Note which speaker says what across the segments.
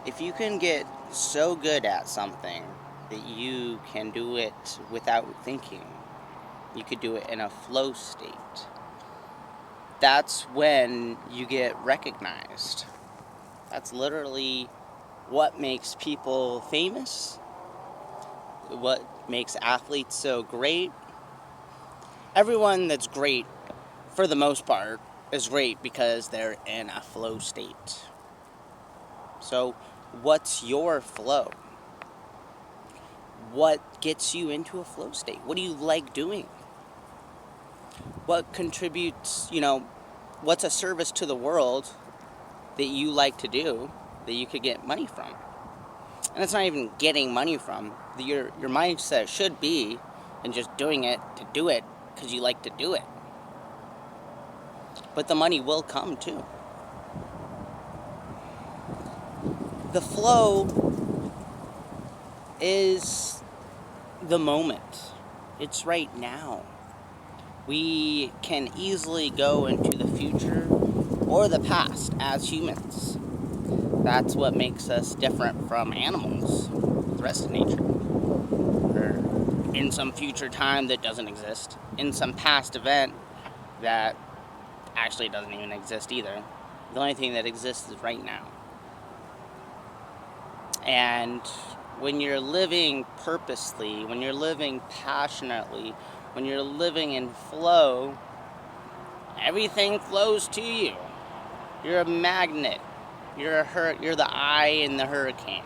Speaker 1: If you can get so good at something that you can do it without thinking, you could do it in a flow state. That's when you get recognized. That's literally what makes people famous, what makes athletes so great. Everyone that's great, for the most part, is great because they're in a flow state. So, what's your flow? What gets you into a flow state? What do you like doing? What contributes, what's a service to the world that you like to do that you could get money from? And it's not even getting money from. Your mindset should be in just doing it to do it because you like to do it. But the money will come too. The flow is the moment. It's right now. We can easily go into the future or the past as humans. That's what makes us different from animals, the rest of nature. Or in some future time that doesn't exist, in some past event that actually doesn't even exist either. The only thing that exists is right now. And when you're living purposely, when you're living passionately, when you're living in flow, everything flows to you. You're a magnet. You're the eye in the hurricane.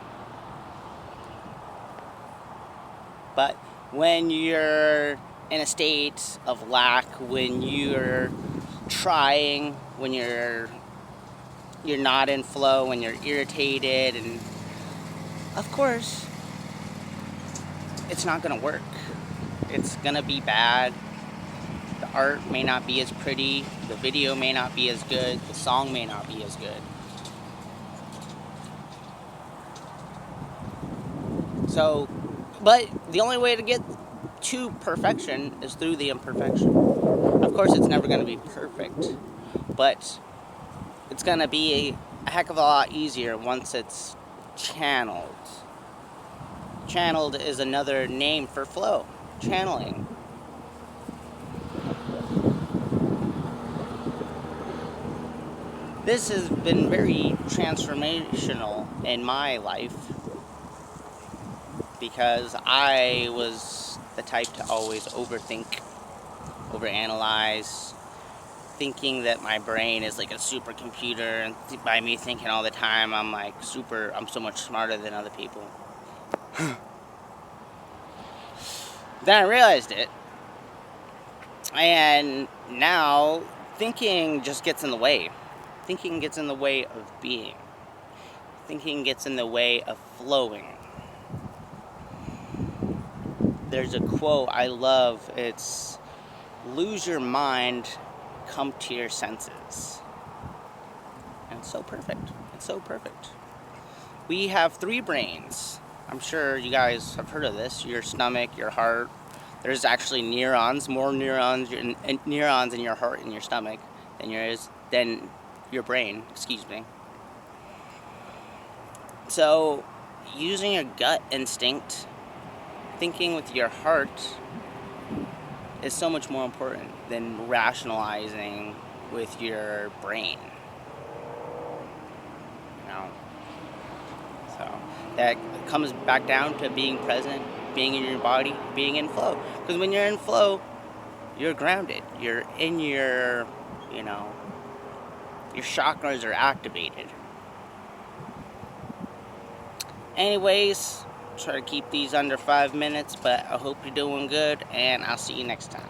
Speaker 1: But when you're in a state of lack, when you're trying, when you're not in flow, when you're irritated, and of course, it's not gonna work. It's gonna be bad. The art may not be as pretty, the video may not be as good, the song may not be as good. So, but the only way to get to perfection is through the imperfection. Of course, it's never going to be perfect, but it's going to be a heck of a lot easier once it's channeled. Channeled is another name for flow, channeling. This has been very transformational in my life because I was the type to always overthink, overanalyze, thinking that my brain is like a supercomputer, and by me thinking all the time, I'm so much smarter than other people. Then I realized it, and now thinking just gets in the way. Thinking gets in the way of being. Thinking gets in the way of flowing. There's a quote I love. It's, lose your mind, come to your senses. And it's so perfect. It's so perfect. We have 3 brains. I'm sure you guys have heard of this. Your stomach, your heart. There's actually neurons, more neurons in your heart and your stomach than your brain, excuse me. So, using your gut instinct, thinking with your heart, is so much more important than rationalizing with your brain. So that comes back down to being present, being in your body, being in flow. Because when you're in flow, you're grounded. You're in your chakras are activated. Anyways, try to keep these under 5 minutes, but I hope you're doing good, and I'll see you next time.